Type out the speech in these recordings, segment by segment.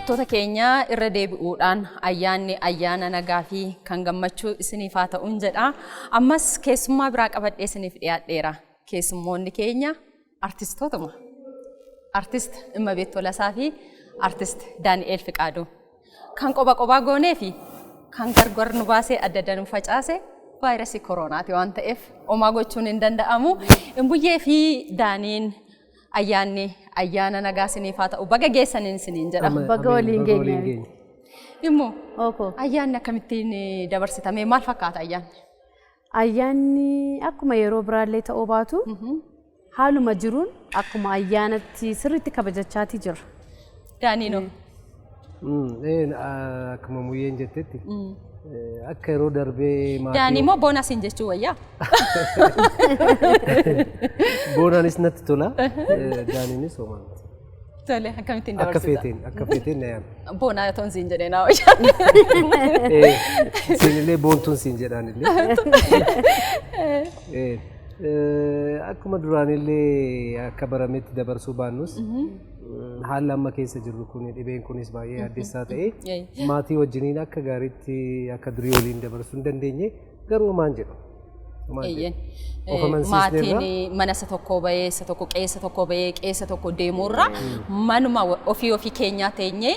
Daawwattoota keenya irra deebi'uudhaan ayyaana nagaa fi kan gammachuu isiniif haa ta'uun jedha. Ammas keessummaa biraa qabadhee isiniif dhiyaadheera. Keessummoonni keenya artistootuma. Artist Immabeet Tolasaa fi artist Daani'eel Fiqaaduu. Kan qoba goonee fi kan gargar nu baasee adda adda nu facaase vaayirasii koronaati waan ta'eef homaa gochuun hin danda'amu. Imbuyyee fi Daaniin ayyaana nagaa isiniif haa ta'u baga geessaniin isiniin jedha. Baga waliin geenye. Immoo ayyaanni akkamittiin dabarsitame maal fakkaata ayyaanni? Ayyaanni akkuma yeroo biraallee ta'uu baatu haaluma jiruun akkuma ayyaanatti sirriitti kabajachaatii jira. Daaniinoo. Akkuma muyyeen jettetti akka yeroo darbee maatii. Daanii immoo boonasiin jechuu wayyaa. Boonaanis natti tola. Daaniinis homaa miti. Tole akkamittiin dabarsita? Akka feeteen na yaama. Boonaa toon siin jedhee naa wayyaa. Siinillee boontuun siin jedhaanillee. Akkuma duraanillee akka barametti dabarsuu baannus haala amma keessa jirru kun dhibeen kunis baay'ee addeessaa ta'e maatii wajjiniin akka gaariitti akka durii waliin dabarsuu hin dandeenye garuu maan jedhu. Maatiin mana isa tokko bahee isa tokko qeessa tokko bahee qeessa tokko deemuurra manuma ofii keenyaa teenyee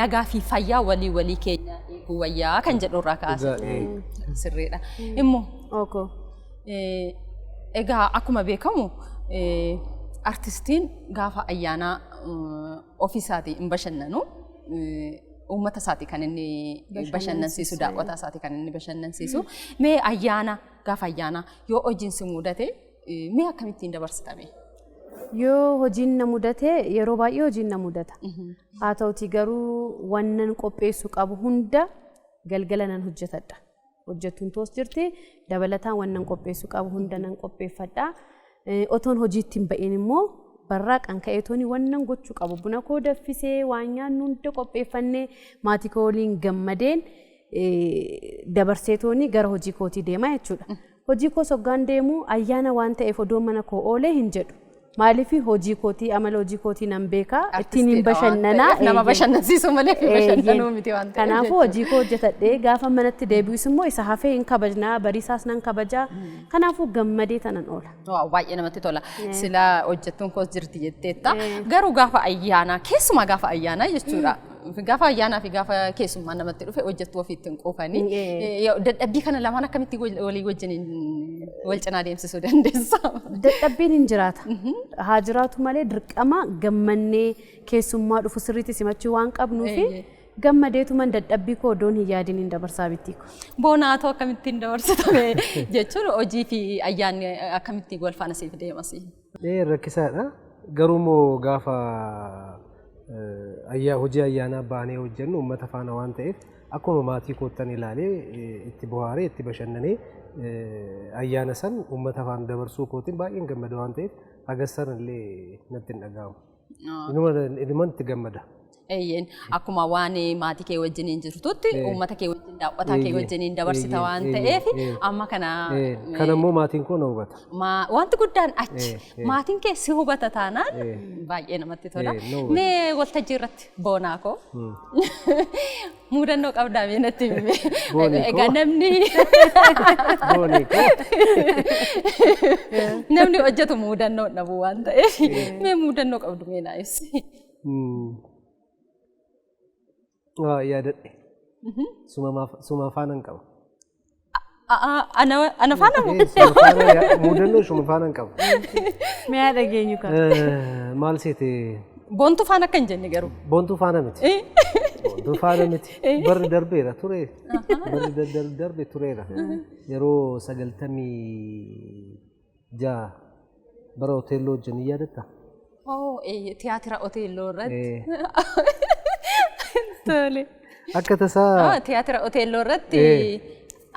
nagaa fi fayyaa walii keenya eeguu wayyaa kan jedhurraa kaasa. Sirriidha. Immoo egaa akkuma beekamu artistiin gaafa ayyaanaa ofiisaatii hin bashannanu uummata isaatii kan inni bashannansiisu daawwataa isaatii kan inni bashannansiisu mee gaafa ayyaanaa yoo hojiin si mudate mee akkamittiin dabarsitame? Yoo hojiin na mudate yeroo baay'ee hojiin na mudata. Haa ta'utii garuu wannan qopheessu qabu hunda galgala nan hojjetadha. Hojjettuun toos jirti dabalataan wannan qopheessu qabu hunda nan qopheeffadha. Otoon hojiitti hin ba'in immoo barraaqan ka'eetooni wannan gochuu qabu buna koo daffisee waan nyaannu hunda qopheeffannee maatii koo waliin gammadeen dabarseetooni gara hojii kootii deemaa jechuudha. Hojii koo soggaan deemu ayyaana waan ta'eef odoo mana koo oolee hin jedhu. Maaliif hojii kootii amala hojii kootii nan beekaa ittiin hin bashannanaa nama bashannansiisu malee fi bashannanuu miti waan ta'eef. Kanaafuu hojii koo hojjetadhee gaafa manatti deebi'us immoo isa hafee hin kabajnaa bariisaas nan kabajaa. Kanaafuu gammadee tanan oola. Baay'ee namatti tola. Sila hojjettuun koos jirti jetteetta. Garuu gaafa ayyaanaa keessumaa gaafa ayyaanaa jechuudha. Gaafa ayyaanaa fi gaafa keessummaa namatti dhufe hojjettuu ofiitti hin quufanii. Dadhabbii kana lamaan akkamitti walii wajjin wal cinaa deemsisuu dandeessa? Dadhabbiin hin jiraata. Haa jiraatu malee dirqama gammannee keessummaa dhufu sirriitti simachuu waan qabnuufi gammadeetuman dadhabbii koo odoon hin yaadin hin dabarsaa bittii ko. Boonaatoo akkamittiin dabarsitame jechuun hojii fi ayyaanni akkamittiin wal faana siif deemas? Rakkisaadha. Garuu moo gaafa hojii ayyaanaa baanee hojjennu uummata faana waan ta'eef akkuma maatii koottan ilaalee itti bohaaree itti bashannanee ayyaana san uummata faana dabarsuu kootiin baay'een gammada waan ta'eef agarsan illee natti hin dhaga'amu. Inumaan itti gammada. Akkuma waan maatii kee wajjiniin jirtutti uummata kee wajjin daawwataa kee wajjiniin dabarsita waan ta'eef amma kana. Kanammoo maatiin koo na hubata. Wanti guddaan achi maatiin kee si hubata taanaan baay'ee namatti tola. Mee waltajjii irratti boonaa koo mudannoo qabdaa mee natti himi. Egaa namni hojjetu mudannoo dhabu waan ta'eef mee mudannoo qabdu mee naa ibsi. Yaadadhe. Suma faanan qaba. Ana faana mudannoo suma faanan qaba. Mee yaa dhageenyu qaba. Maal seete? Boontuu faana akka hin jenne garuu. Boontuu faana miti. Boontuu faana miti. Barri darbeera ture. Barri darbe tureera. Yeroo 96 bara hoteeloo hojjanii yaadatta? Tiyaatira hoteeloo irratti. Akka tasaa tiyaatira hoteeloo irratti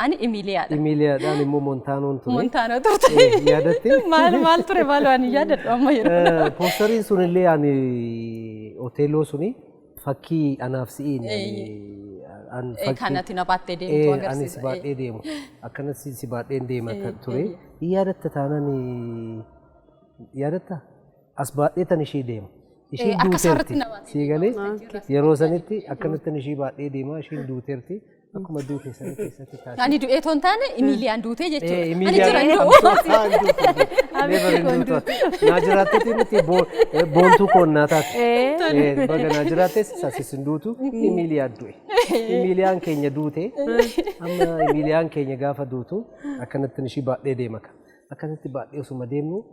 ani Emiliyaadha. Emiliyaadhaan immoo Montaanoon ture. Montaanoo turte. Yaadatti? Maal ture maal waan yaadadhu amma yeroo. Poostariin sunillee ani hoteeloo suni fakkii anaaf si'iin. Kanatti na baattee deemtu agarsiisa. Anis baadhee deemu. Akkanas si baadheen deema ture. Yaadatta taanaan yaadatta? As baadhee tan ishee deema. Ishiin duuteerti. Siigalee yeroo sanitti akkanatti ishii baadhee deemaa ishiin duuteerti. Akkuma duute sana keessatti taasisa. Ani du'ee toon taane Emiliyaan duutee jechuudha. Ani jiran naa jiraattee miti boontuu koonnaa taate. Baga naa jiraattes sasisin duutu Emiliyaan du'e. Emiliyaan keenya duute amma Emiliyaan keenya gaafa duutu akkanatti ishii baadhee deema. Akkanatti baadhee osuma deemnu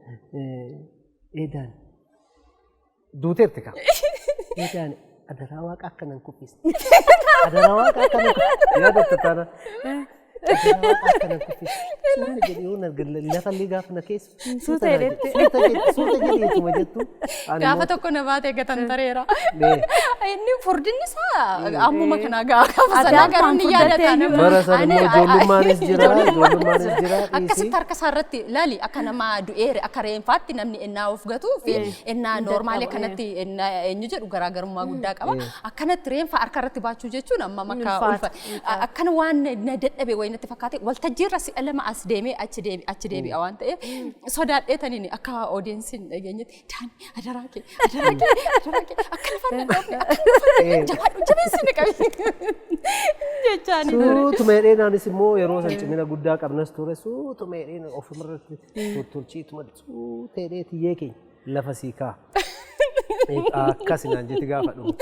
eedaan duuteerti kaa. Eedaan adaraa waaqa akkanan kuffise. Adaraa waaqa akkanan kuffise. Yaadatta taana. Adaraa waaqa akkanan kuffise. Suuta jedhee yoo lafa illee gaafa na keessa. Suuta jedheetuma jettu. Gaafa tokko na baatee gatan tareera. Inni furdinni isaa ammuma kanaa gaafa sanaa garuu ni yaadatan. Bara sana immoo ijoollummaanis jira. Ijoollumaanis jira. Akkasitti harka isaarratti laali akka nama du'eere akka reenfaatti namni ennaa of gatuu fi ennaa noormaalii akkanatti eenyu jedhu garaagarummaa guddaa qaba. Akkanatti reenfa harka irratti baachuu jechuun amma makka ulfa. Akkana waan na dadhabe wayinatti fakkaate waltajjiirra si'a lama as deemee achi deebi'a waan ta'eef sodaadheetaniin akka oodiyensiin dhageenyetti daani adaraa kee akka lafaan jabaadhu jabeessine qabi jechaani. Suutuma hidheenaanis immoo yeroo san cimina guddaa qabnas ture suutuma hidheen ofumarratti tottolchiituma suuta hidhee tiyyee keenya lafa sii kaa. Akkasinaan jetti gaafa dhumu.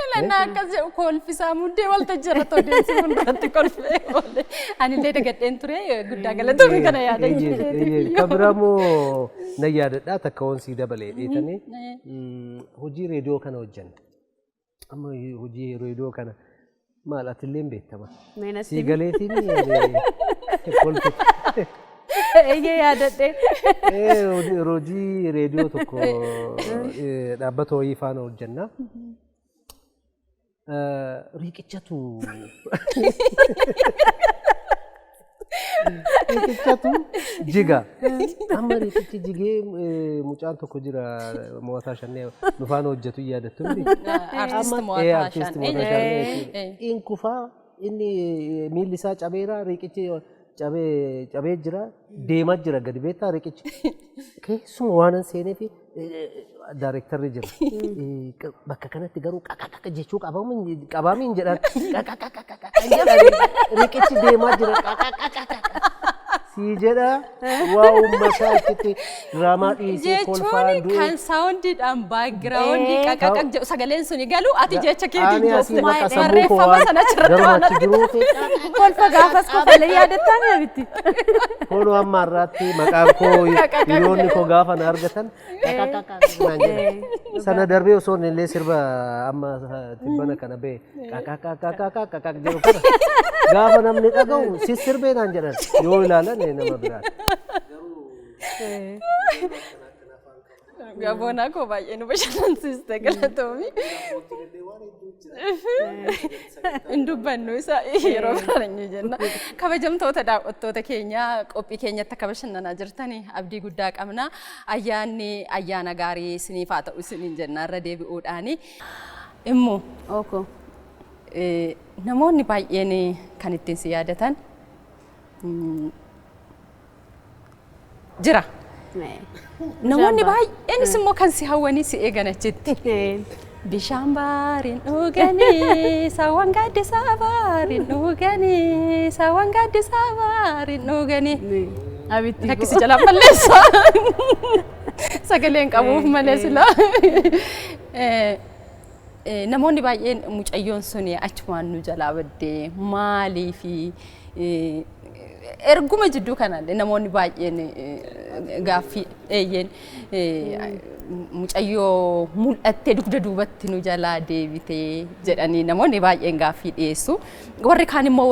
Ilana akkas jedhu kolfisaa muddee waltajjiirra odeessi hundaatti kolfee oole. Ani illee dagadheen ture guddaa galatoomii kana yaadan. Kan biraa immoo na yaadadhaa takka hoonsii dabalee dheetanii hojii reediyoo kana hojjanna. Amma hojii reediyoo kana maal atillee beektama. Siigaleetiin kolfite. Eeyyee yaadadhee. Hojii reediyoo tokko dhaabbata wayii faana hojjanna. Riqichatu jiga. Amma riqichi jigee mucaan tokko jira Mo'ataa Shannee nu faana hojjetu yaadattu miti. Artisti Mo'ataa Shannee. In kufaa inni miilli isaa cabeera riqichi cabee jira deemaa jira gadi beektaa riqichi. Keessuma waanan seenee fi daayirektarri jira. Bakka kanatti garuu qaqaqaqa jechuu qabaamiin jedhan riqichi deemaa jira qaqaqaqa. Sii jedha waa uummataa achitti diraamaa dhiisee kolfaa du'e. Jechuun kan saawundiidhaan baagiraawundii qaqaqaq jedhu sagaleen suni galu ati jecha keetiin joofte barreeffama sana achirratti waan argite. Kolfa gaafas qofalee yaadattaan yaabiti. Kooluu amma har'aatti maqaan koo hiriyoonni koo gaafa na argatan qaqaqaqaqaan jedha. Sana darbee osoo illee sirba amma tibbana kana bee qaqaqaqaqaqaq jedhu kana gaafa namni dhaga'u sissirbee naan jedhan yoo ilaalan nama biraati. Gaboonaa koo baay'ee nu bashannansiiste galatoomii. Hin dubbannu isaa yeroo biraan jenna. Kabajamtoota daawwattoota keenyaa qophii keenyatti akka bashannanaa jirtanii abdii guddaa qabna. Ayyaanni ayyaana gaarii isiniif haa ta'u isiniin jenna irra deebi'uudhaani. Immoo namoonni baay'een kan ittiin si yaadatan jira. Namoonni baay'eenis immoo kan si hawwanii si eegan achitti. Bishaan baariin dhuganii saawwan gaaddisaa baariin dhuganii saawwan gaaddisaa baariin dhuganii. Lakkisi jalaan balleessa. Sagaleen qabuuf malee sila. Namoonni baay'een mucayyoon suni achumaan nu jalaa baddee maalii fi erguma jidduu kanallee namoonni baay'een gaaffii eeyyeen mucayyoo mul'attee dugda duubatti nu jalaa deebitee jedhanii namoonni baay'een gaaffii dhiyeessu. Warri kaan immoo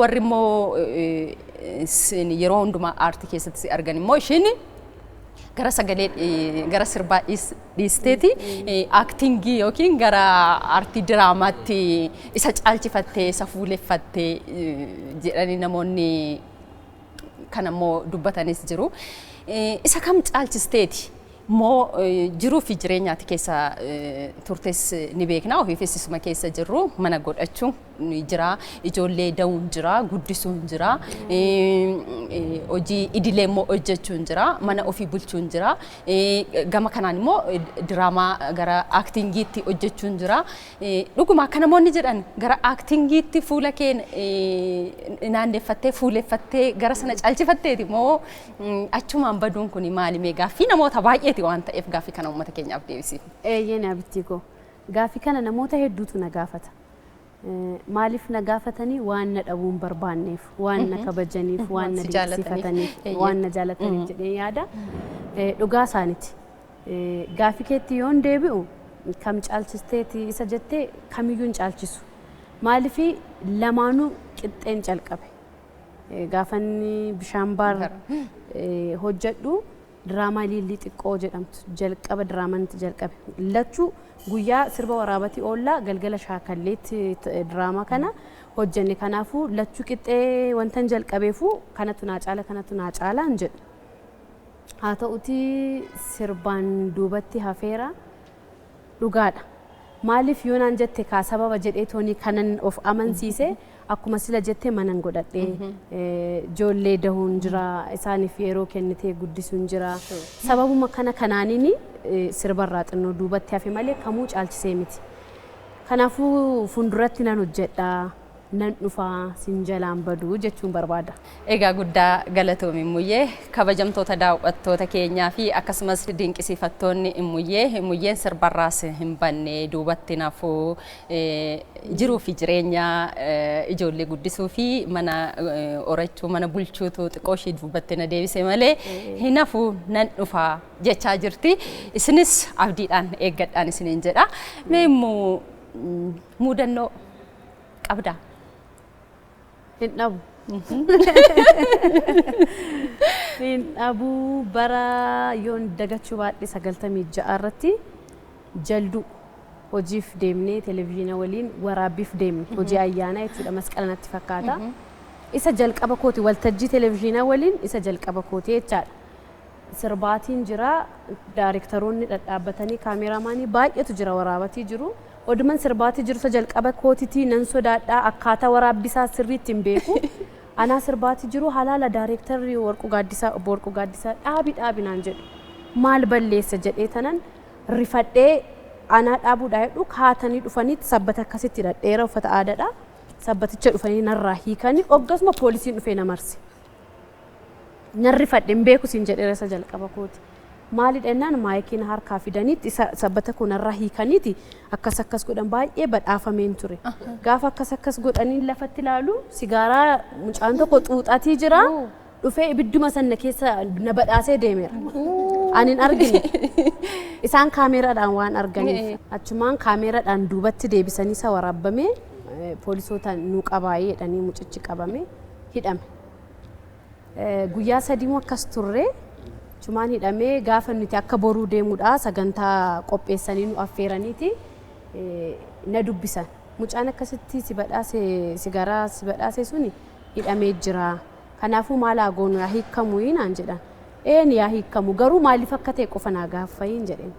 yeroo hundumaa aartii keessatti si argan immoo isheen gara sagalee gara sirbaa dhiisteeti aaktingii yookiin gara aartii diraamaatti isa caalchifattee isa fuuleffattee jedhanii namoonni kan ammoo dubbatanis jiru. Isa kam caalchisteeti moo jiruu fi jireenyaati keessa turtes ni beekna ofiifis isuma keessa jirru mana godhachuu jira, ijoollee da'uun jira, guddisuun jira, hojii idilee immoo hojjechuun jira, mana ofii bulchuun jira. Gama kanaan immoo diraamaa gara aaktingiitti hojjechuun jira. Dhuguma akka namoonni jedhan gara aaktingiitti fuula kee naanneeffattee fuuleffattee gara sana caalchifatteeti moo achumaan baduun kun maali mee gaaffii namoota baay'eeti waan ta'eef gaaffii kana uummata keenyaaf deebisiif. Eeyyee abittii koo gaaffii kana namoota hedduutu na gaafata. Maaliif na gaafatanii waan na dhabuun barbaanneef, waan na kabajaniif, waan na dinqisiifataniif, waan na jaalataniif jedhee yaada. Dhugaa isaaniiti. Gaaffii keetti yoon deebi'u kam caalchisteeti isa jettee kamiyyuun caalchisu. Maaliif lamaanuu qixxeen calqabe. Gaafanni bishaan baar hojjedhu diraamaa Liillii Xiqqoo jedhamtu jalqaba diraamaanitti jalqabe. Lachuu guyyaa sirba waraabatii oollaa galgala shaakalleetti diraamaa kana hojjenne. Kanaafuu lachuu qixxee wantan jalqabeefuu kanatu naa caala hin jedhu. Haa ta'uti sirbaan duubatti hafeera dhugaadha. Maaliif yoo naan jette kaa sababa jedhee toonii kanan of amansiise akkuma sila jettee manan godhadhee ijoollee dahuun jira, isaaniif yeroo kennitee guddisuun jira. Sababuma kanaaniin sirbarraa xinnoo duubatti hafe malee kamuu caalchisee miti. Kanaafuu fuulduratti nan hojjedha, nan dhufaa sin jalaan baduu jechuun barbaada. Egaa guddaa galatoomi Immuyyee, kabajamtoota daawwattoota keenyaa fi akkasumas dinqisiifattoonni Immuyyeen sirbarraas hin banne duubatti nafuu jiruu fi jireenya ijoollee guddisuu fi mana horachuu mana bulchuutu xiqqoo ishii duubatti na deebise malee hin hafuu nan dhufaa jechaa jirti. Isinis abdiidhaan eeggadhaan isiniin jedha. Mee immoo muudannoo qabdaa? Hin dhabu. Hin dhabu bara yoon dagachuu baadhe 96 irratti jalduu hojiif deemnee televezyiina waliin waraabbiif deemne hojii ayyaanaa jechuudha masqala natti fakkaata. Isa jalqaba kooti waltajjii televezyiina waliin isa jalqaba kooti jechaadha. Sirbaatiin jira, daayirektaroonni dhadhaabbatanii kaameraamaanii baay'eetu jira waraabatii jiru. Oduman sirbaatii jiru isa jalqaba kootitii nan sodaadhaa akkaataa waraabbisaa sirriitti hin beeku. Anaa sirbaatii jiru halaala daayirektarri Warquu Gaaddisaa dhaabi naan jedhu. Maal balleessa jedhee tanan rifadhee anaa dhaabuudhaa jedhu kaatanii dhufaniitti sabbata akkasitti dhadheera uffata aadaadha. Sabbaticha dhufanii narraa hiikanii akkasuma poolisiin dhufee na marse. Nan rifadhe hin beeku siin jedheera isa jalqaba kooti. Maali dhennaan maayikiin harkaa fidaniitti sabbata kunarraa hiikaniiti akkas godhan baay'ee badhaafameen ture. Gaafa akkas godhanii lafatti ilaalu sigaaraa mucaan tokko xuuxatii jira. Dhufee ibidduma sanna keessa na badhaasee deemeera. Ani hin argine. Isaan kaameraadhaan waan arganiif achumaan kaameraadhaan duubatti deebisanii isa waraabamee poolisootaan nuu qabaayee jedhanii mucichi qabame hidhame. Guyyaa sadii akkas turre. Chumaan hidhamee gaafa nuti akka boruu deemuudha sagantaa qopheessanii nu affeeraniiti na dubbisan. Mucaan akkasitti sigaaraa si badhaase suni hidhamee jira. Kanaafuu maal goonu yaa hiikamu naan jedhan. Yaa hiikamu garuu maaliif akka ta'e qofa naa gaaffayin jedhan.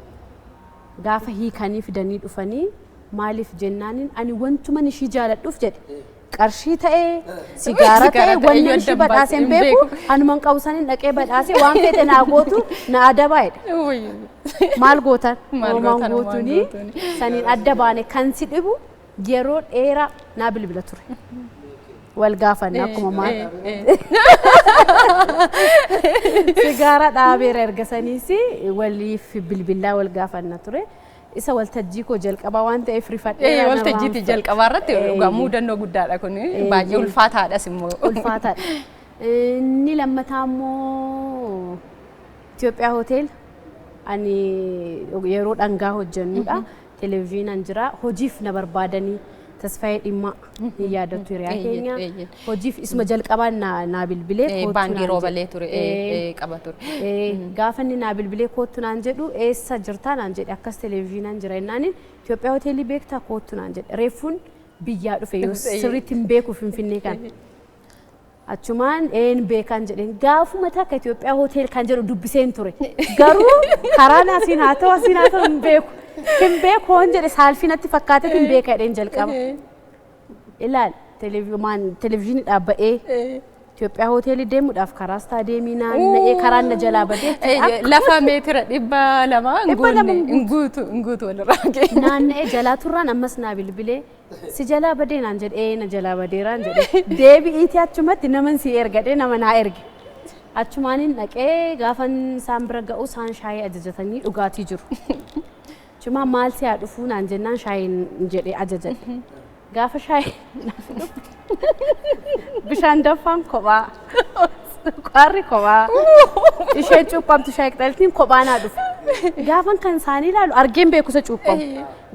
Gaafa hiikanii fidanii dhufanii maaliif jennaaniin ani wantuma ishii jaaladhuuf jedhe. Qarshii ta'ee sigaara ta'ee wanni ishii badhaaseen beeku anuman qabu saniin dhaqee badhaasee waan fedhe naa gootu na adabaa jedhe. Maal gootan? Waan gootuuni saniin adda baane kan si dhibu yeroo dheeraa naa bilbila ture. Wal gaafanne akkuma maal. Sigaara dhaabeera erga saniisi waliif bilbilaa wal gaafanna ture. Isa waltajjii koo jalqabaa waan ta'eef rifadhee waltajjiitti jalqabaa irratti dhugaa muudannoo guddaadha kun baay'ee ulfaataadhas immoo ulfaataadha. Inni lammataa immoo Itoophiyaa hotel ani yeroo dhangaa hojjennudha. Televezyiinaan jira hojiif na barbaadanii Tasfaayee Dhimmaa hin yaadattu hiriyaa keenya hojiif isuma jalqabaan naa bilbilee baangii roobalee ture qaba ture. Gaafa inni naa bilbilee kootu naan jedhu eessa jirtaa naan jedhe akkas televezyiinaan jira jennaan Itoophiyaa hoteelii beektaa kootu naan jedhe reeffuun biyyaa dhufe yoo sirriitti hin beeku Finfinnee kan. Achumaan beekan jedheen gaafuma takka Itoophiyaa hotel kan jedhu dubbiseen ture. Garuu karaa naasiin haa ta'u asiin haa ta'u hin beeku. Hin beeku hoon jedhe saalfinatti fakkaatee hin beeka jedheen jalqaba. ilaal televezyiinii dhaabba'ee Itoophiyaa hoteelii deemuudhaaf karaa istaadiyeemii naanna'ee karaan na jalaa badee lafa meetira 200 nguutu walirraa ga'e. Naanna'ee jalaa turraan ammas naa bilbilee si jalaa badee naan jedhee na jalaa badeeraan jedhee deebi'iitii achumatti naman si ergadhee nama naa erge. Achumaaniin dhaqee gaafan isaan bira ga'u isaan shaayii ajajatanii dhugaatii jiru. Chuma maal si haa dhufuu naan jennaan shaayiin jedhee ajajadhe. Gaafa shaayii bishaan danfaan kophaa qaarri kophaa ishee cuuphamtu shaayii qixaltiin kophaa naa dhufe. Gaafan kan isaanii ilaalu argeen beekusa cuuphamu.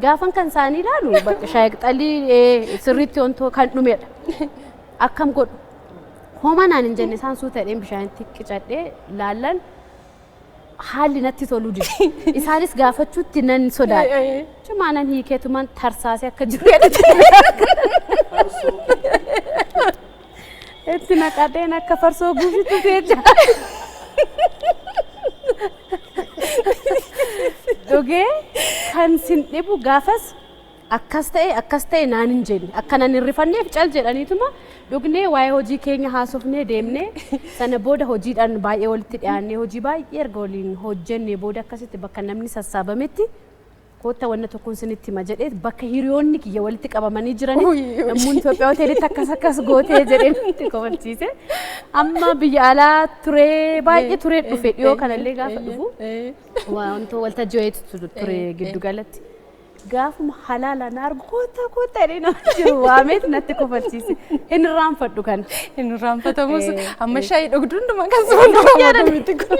Gaafan kan isaanii ilaalu bakka shaayii qixalii sirriitti ontoo kan dhumedha. Akkam godhu homaa naan hin jenne isaan suutadheen bishaanitti qicadhee laallan haalli natti toluu dide. Isaanis gaafachuutti nan sodaadhe. Cuma nan hiikeetumaan tarsaasee akka jiru itti naqadheen akka farsoo guufitu feecha. Dhugee kan sin dhibu gaafas akkas ta'e naan hin jenne akka nan hin rifanneef cal jedhaniituma dhugnee waa'ee hojii keenya haasofnee deemnee sana booda hojiidhaan baay'ee walitti dhiyaannee hojii baay'ee erga waliin hojjennee booda akkasitti bakka namni sassaabametti koota wanna tokkoon sinitti hima jedhee bakka hiriyoonni kiyya walitti qabamanii jiranii namni Itoophiyaa hoteelitti akkas gootee jedhee nutti kofalchiise. Amma biyya alaa turee baay'ee turee dhufe dhiyoo kanallee gaafa dhufu wantoota waltajjii wayiitu ture giddu galatti. Gaafuma halaalaan argu koota jedhee nama jiru waameet natti kofalchiise. Hin irraanfadhu kana. Hin irraanfatamus amma shaayii dhugduun dhuma kan suura miti kun.